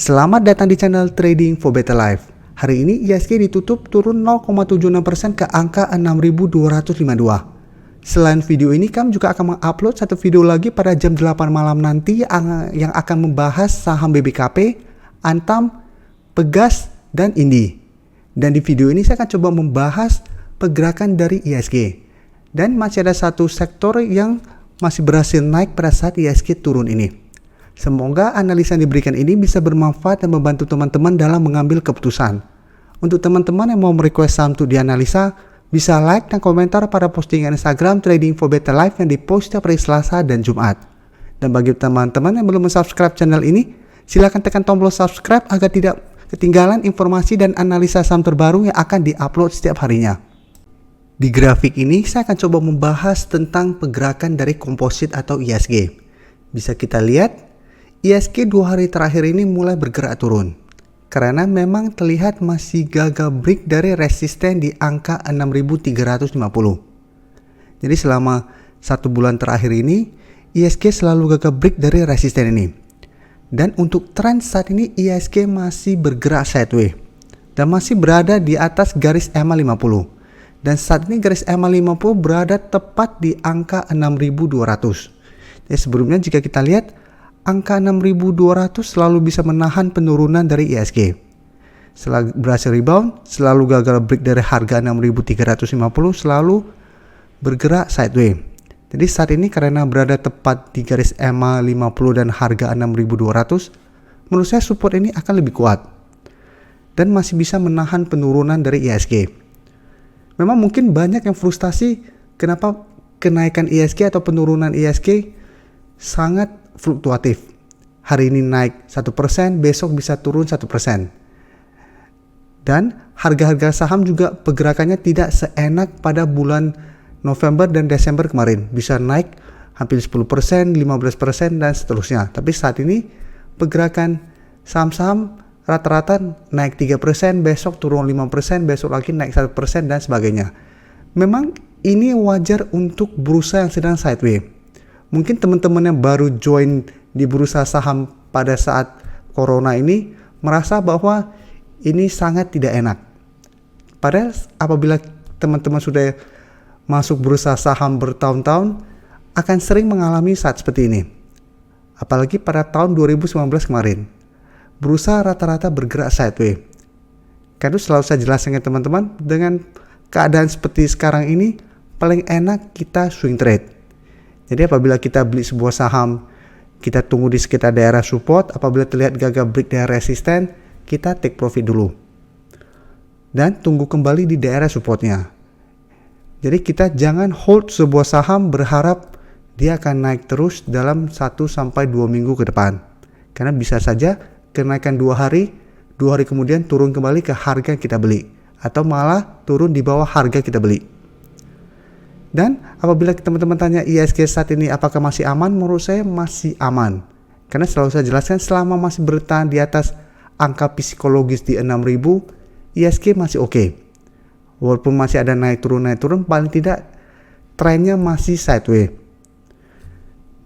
Selamat datang di channel Trading for Better Life. Hari ini IHSG ditutup turun 0,76% ke angka 6.252. Selain video ini, kami juga akan mengupload satu video lagi pada jam 8 malam nanti yang akan membahas saham BBKP, Antam, Pegas, dan Indi. Dan di video ini saya akan coba membahas pergerakan dari IHSG. Dan masih ada satu sektor yang masih berhasil naik pada saat IHSG turun ini. Semoga analisa yang diberikan ini bisa bermanfaat dan membantu teman-teman dalam mengambil keputusan. Untuk teman-teman yang mau merequest saham untuk dianalisa, bisa like dan komentar pada postingan Instagram Trading for Better Life yang dipost setiap hari Selasa dan Jumat. Dan bagi teman-teman yang belum subscribe channel ini, silakan tekan tombol subscribe agar tidak ketinggalan informasi dan analisa saham terbaru yang akan diupload setiap harinya. Di grafik ini, saya akan coba membahas tentang pergerakan dari komposit atau IHSG. Bisa kita lihat, IHSG 2 hari terakhir ini mulai bergerak turun karena memang terlihat masih gagal break dari resisten di angka 6.350. Jadi selama 1 bulan terakhir ini IHSG selalu gagal break dari resisten ini. Dan untuk tren saat ini IHSG masih bergerak sideways dan masih berada di atas garis EMA 50. Dan saat ini garis EMA 50 berada tepat di angka 6.200. Jadi sebelumnya jika kita lihat, angka 6.200 selalu bisa menahan penurunan dari IHSG. Setelah berhasil rebound, selalu gagal break dari harga 6.350, selalu bergerak sideways. Jadi saat ini karena berada tepat di garis EMA 50 dan harga 6.200, menurut saya support ini akan lebih kuat dan masih bisa menahan penurunan dari IHSG. Memang mungkin banyak yang frustasi kenapa kenaikan IHSG atau penurunan IHSG sangat fluktuatif. Hari ini naik 1%, besok bisa turun 1%. Dan harga-harga saham juga pergerakannya tidak seenak pada bulan November dan Desember kemarin. Bisa naik hampir 10%, 15% dan seterusnya. Tapi saat ini pergerakan saham-saham rata-rata naik 3%, besok turun 5%, besok lagi naik 1% dan sebagainya. Memang ini wajar untuk bursa yang sedang sideways. Mungkin teman-teman yang baru join di bursa saham pada saat corona ini merasa bahwa ini sangat tidak enak. Padahal apabila teman-teman sudah masuk bursa saham bertahun-tahun akan sering mengalami saat seperti ini. Apalagi pada tahun 2019 kemarin. Bursa rata-rata bergerak sideways. Karena selalu saya jelaskan ke teman-teman, dengan keadaan seperti sekarang ini paling enak kita swing trade. Jadi apabila kita beli sebuah saham, kita tunggu di sekitar daerah support, apabila terlihat gagal break daerah resisten, kita take profit dulu. Dan tunggu kembali di daerah supportnya. Jadi kita jangan hold sebuah saham berharap dia akan naik terus dalam 1-2 minggu ke depan. Karena bisa saja kenaikan 2 hari kemudian turun kembali ke harga yang kita beli. Atau malah turun di bawah harga kita beli. Dan apabila teman-teman tanya IHSG saat ini apakah masih aman, menurut saya masih aman. Karena selalu saya jelaskan selama masih bertahan di atas angka psikologis di 6.000, IHSG masih oke. Walaupun masih ada naik turun, paling tidak trennya masih sideways.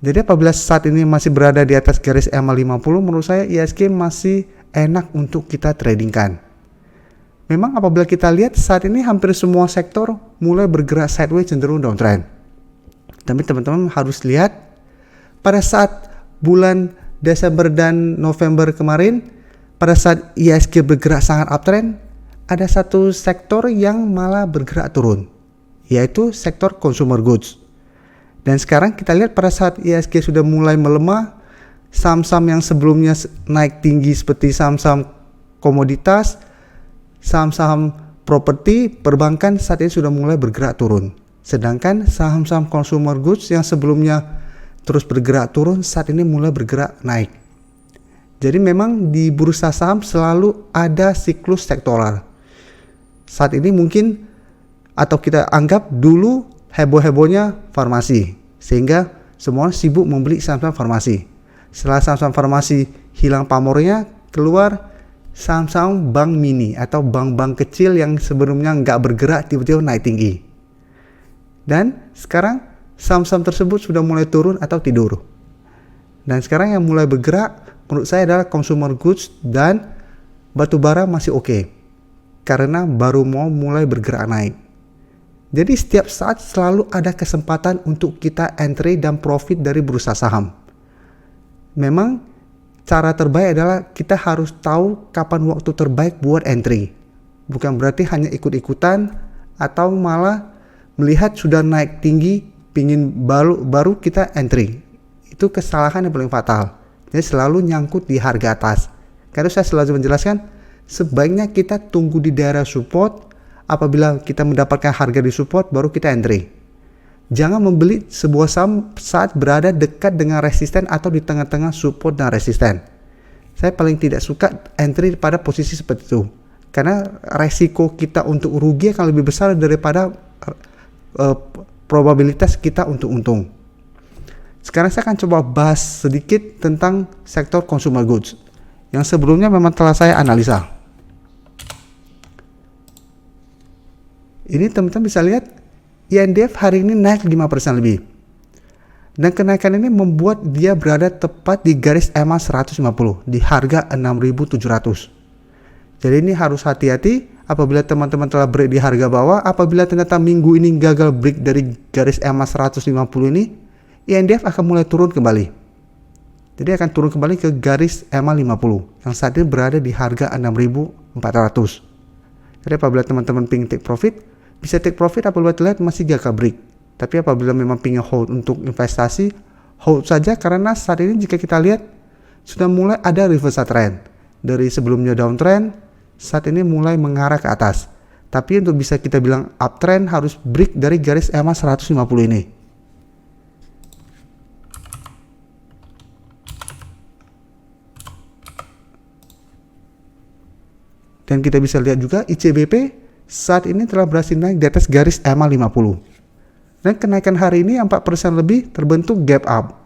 Jadi apabila saat ini masih berada di atas garis EMA 50, menurut saya IHSG masih enak untuk kita tradingkan. Memang apabila kita lihat saat ini hampir semua sektor mulai bergerak sideways cenderung downtrend. Tapi teman-teman harus lihat pada saat bulan Desember dan November kemarin, pada saat IHSG bergerak sangat uptrend, ada satu sektor yang malah bergerak turun, yaitu sektor consumer goods. Dan sekarang kita lihat pada saat IHSG sudah mulai melemah, saham-saham yang sebelumnya naik tinggi seperti saham-saham komoditas, saham-saham properti, perbankan saat ini sudah mulai bergerak turun. Sedangkan saham-saham consumer goods yang sebelumnya terus bergerak turun saat ini mulai bergerak naik. Jadi memang di bursa saham selalu ada siklus sektoral. Saat ini mungkin atau kita anggap dulu heboh-hebohnya farmasi, sehingga semua sibuk membeli saham-saham farmasi. Setelah saham-saham farmasi hilang pamornya, keluar saham-saham bank mini atau bank-bank kecil yang sebelumnya nggak bergerak tiba-tiba naik tinggi. Dan sekarang saham-saham tersebut sudah mulai turun atau tidur. Dan sekarang yang mulai bergerak menurut saya adalah consumer goods dan batubara masih oke, karena baru mau mulai bergerak naik. Jadi setiap saat selalu ada kesempatan untuk kita entry dan profit dari bursa saham. Memang cara terbaik adalah kita harus tahu kapan waktu terbaik buat entry. Bukan berarti hanya ikut-ikutan atau malah melihat sudah naik tinggi, pingin baru kita entry. Itu kesalahan yang paling fatal. Jadi selalu nyangkut di harga atas. Karena saya selalu menjelaskan, sebaiknya kita tunggu di daerah support. Apabila kita mendapatkan harga di support, baru kita entry. Jangan membeli sebuah saham saat berada dekat dengan resisten atau di tengah-tengah support dan resisten. Saya paling tidak suka entry pada posisi seperti itu, karena resiko kita untuk rugi akan lebih besar daripada probabilitas kita untuk untung. Sekarang saya akan coba bahas sedikit tentang sektor consumer goods yang sebelumnya memang telah saya analisa. Ini teman-teman bisa lihat INDF hari ini naik 5% lebih. Dan kenaikan ini membuat dia berada tepat di garis EMA 150 di harga 6.700. Jadi ini harus hati-hati apabila teman-teman telah break di harga bawah. Apabila ternyata minggu ini gagal break dari garis EMA 150 ini, INDF akan mulai turun kembali. Jadi akan turun kembali ke garis EMA 50 yang saat ini berada di harga 6.400. Jadi apabila teman-teman ingin take profit, bisa take profit apabila terlihat masih gagal break. Tapi apabila memang ingin hold untuk investasi, hold saja, karena saat ini jika kita lihat sudah mulai ada reversal trend. Dari sebelumnya downtrend, saat ini mulai mengarah ke atas. Tapi untuk bisa kita bilang uptrend harus break dari garis EMA 150 ini. Dan kita bisa lihat juga ICBP saat ini telah berhasil naik di atas garis EMA 50. Dan kenaikan hari ini 4% lebih terbentuk gap up.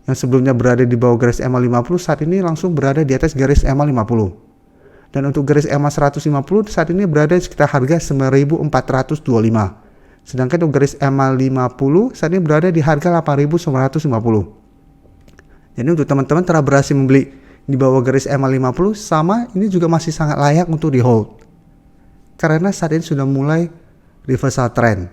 Yang sebelumnya berada di bawah garis EMA 50, saat ini langsung berada di atas garis EMA 50. Dan untuk garis EMA 150 saat ini berada di sekitar harga 9.425. Sedangkan untuk garis EMA 50 saat ini berada di harga 8.950. Jadi untuk teman-teman telah berhasil membeli di bawah garis EMA 50, sama ini juga masih sangat layak untuk di hold. Karena saat ini sudah mulai reversal trend.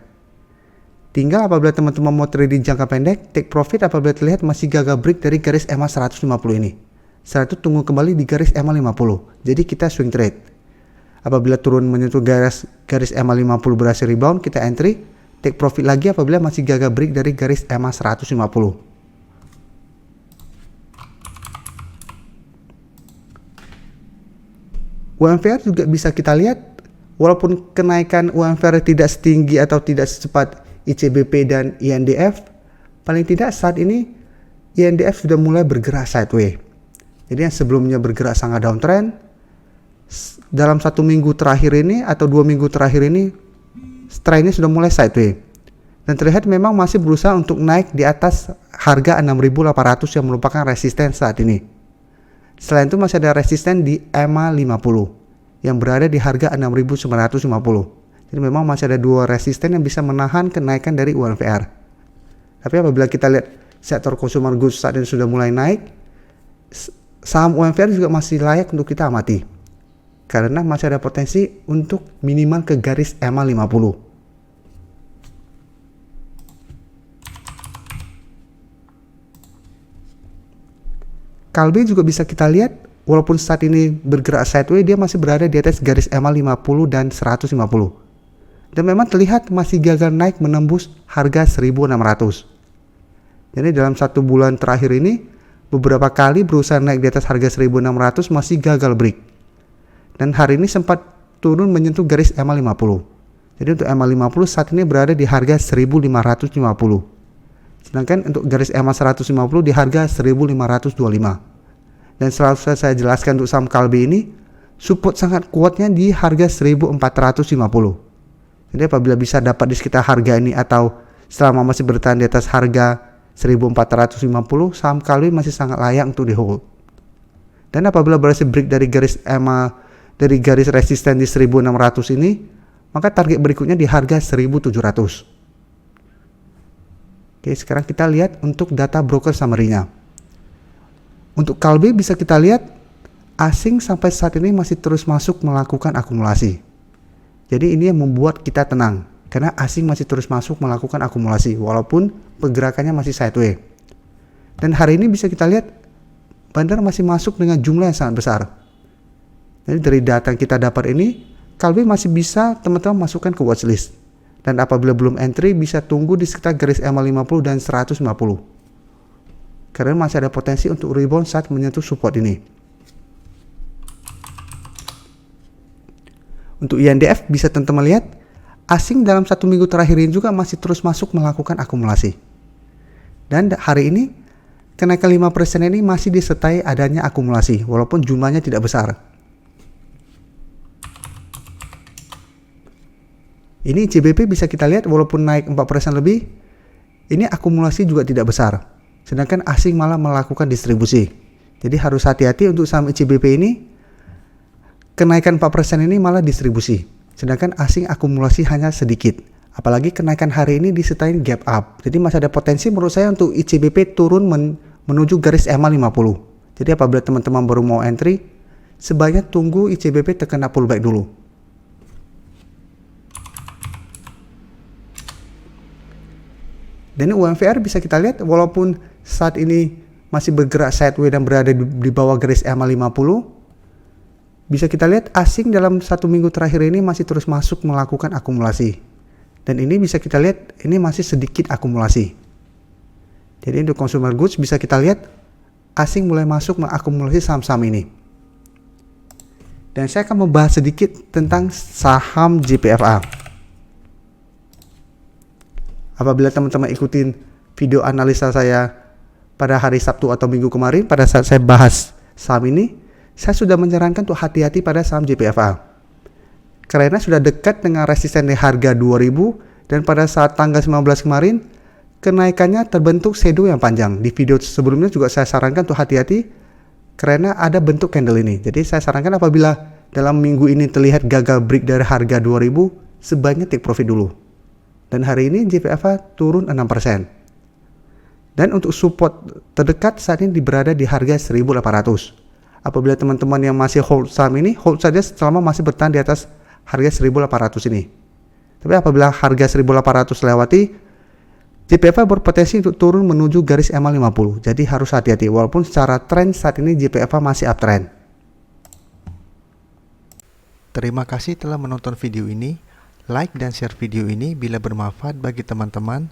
Tinggal apabila teman-teman mau trading jangka pendek, take profit apabila terlihat masih gagal break dari garis EMA 150 ini. Setelah itu tunggu kembali di garis EMA 50. Jadi kita swing trade. Apabila turun menyentuh garis EMA 50 berhasil rebound, kita entry, take profit lagi apabila masih gagal break dari garis EMA 150. UMVR juga bisa kita lihat, walaupun kenaikan UMVR tidak setinggi atau tidak secepat ICBP dan INDF, paling tidak saat ini INDF sudah mulai bergerak sideways. Jadi yang sebelumnya bergerak sangat downtrend, dalam 1 minggu terakhir ini atau 2 minggu terakhir ini, trendnya sudah mulai sideways. Dan terlihat memang masih berusaha untuk naik di atas harga 6.800 yang merupakan resisten saat ini. Selain itu masih ada resisten di EMA 50 yang berada di harga 6.950. Jadi memang masih ada 2 resisten yang bisa menahan kenaikan dari UMVR. Tapi apabila kita lihat sektor consumer goods saat ini sudah mulai naik, saham UMVR juga masih layak untuk kita amati. Karena masih ada potensi untuk minimal ke garis EMA 50. Kalbe juga bisa kita lihat, walaupun saat ini bergerak sideways, dia masih berada di atas garis EMA 50 dan 150. Dan memang terlihat masih gagal naik menembus harga 1.600. Jadi dalam 1 bulan terakhir ini, beberapa kali berusaha naik di atas harga 1.600 masih gagal break. Dan hari ini sempat turun menyentuh garis EMA 50. Jadi untuk EMA 50 saat ini berada di harga 1.550. Sedangkan untuk garis EMA 150 di harga 1.525. Dan selalu saya jelaskan untuk saham Kalbe ini, support sangat kuatnya di harga 1.450. Jadi apabila bisa dapat di sekitar harga ini atau selama masih bertahan di atas harga 1.450, saham Kalbe masih sangat layak untuk di hold. Dan apabila berhasil break dari garis EMA, dari garis resisten di 1.600 ini, maka target berikutnya di harga 1.700. Oke, sekarang kita lihat untuk data broker summary-nya. Untuk KALBE bisa kita lihat asing sampai saat ini masih terus masuk melakukan akumulasi. Jadi ini yang membuat kita tenang karena asing masih terus masuk melakukan akumulasi walaupun pergerakannya masih sideways. Dan hari ini bisa kita lihat bandar masih masuk dengan jumlah yang sangat besar. Jadi dari data yang kita dapat ini, KALBE masih bisa teman-teman masukkan ke watchlist. Dan apabila belum entry bisa tunggu di sekitar garis EMA 50 dan 150. Karena masih ada potensi untuk rebound saat menyentuh support ini. Untuk INDF bisa teman-teman lihat asing dalam 1 minggu terakhir ini juga masih terus masuk melakukan akumulasi. Dan hari ini kenaikan 5% ini masih disertai adanya akumulasi walaupun jumlahnya tidak besar. Ini CBP bisa kita lihat walaupun naik 4% lebih, ini akumulasi juga tidak besar. Sedangkan asing malah melakukan distribusi. Jadi harus hati-hati untuk saham ICBP ini. Kenaikan 4% ini malah distribusi. Sedangkan asing akumulasi hanya sedikit. Apalagi kenaikan hari ini disertai gap up. Jadi masih ada potensi menurut saya untuk ICBP turun menuju garis EMA 50. Jadi apabila teman-teman baru mau entry, sebaiknya tunggu ICBP terkena pullback dulu. Dan UMVR bisa kita lihat walaupun saat ini masih bergerak sideways dan berada di bawah garis EMA 50, bisa kita lihat asing dalam 1 minggu terakhir ini masih terus masuk melakukan akumulasi. Dan ini bisa kita lihat ini masih sedikit akumulasi. Jadi untuk consumer goods bisa kita lihat asing mulai masuk mengakumulasi saham-saham ini. Dan saya akan membahas sedikit tentang saham JPFA. Apabila teman-teman ikutin video analisa saya pada hari Sabtu atau Minggu kemarin pada saat saya bahas saham ini, saya sudah menyarankan untuk hati-hati pada saham JPFA. Karena sudah dekat dengan resisten di harga 2000 dan pada saat tanggal 19 kemarin kenaikannya terbentuk shadow yang panjang. Di video sebelumnya juga saya sarankan untuk hati-hati karena ada bentuk candle ini. Jadi saya sarankan apabila dalam minggu ini terlihat gagal break dari harga 2000, sebaiknya take profit dulu. Dan hari ini JPFA turun 6%. Dan untuk support terdekat saat ini berada di harga 1800. Apabila teman-teman yang masih hold saham ini, hold saja selama masih bertahan di atas harga 1800 ini. Tapi apabila harga 1800 lewati, JPFA berpotensi untuk turun menuju garis EMA 50. Jadi harus hati-hati walaupun secara tren saat ini JPFA masih uptrend. Terima kasih telah menonton video ini. Like dan share video ini bila bermanfaat bagi teman-teman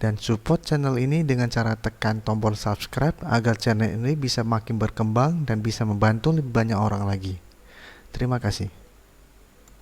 dan support channel ini dengan cara tekan tombol subscribe agar channel ini bisa makin berkembang dan bisa membantu lebih banyak orang lagi. Terima kasih.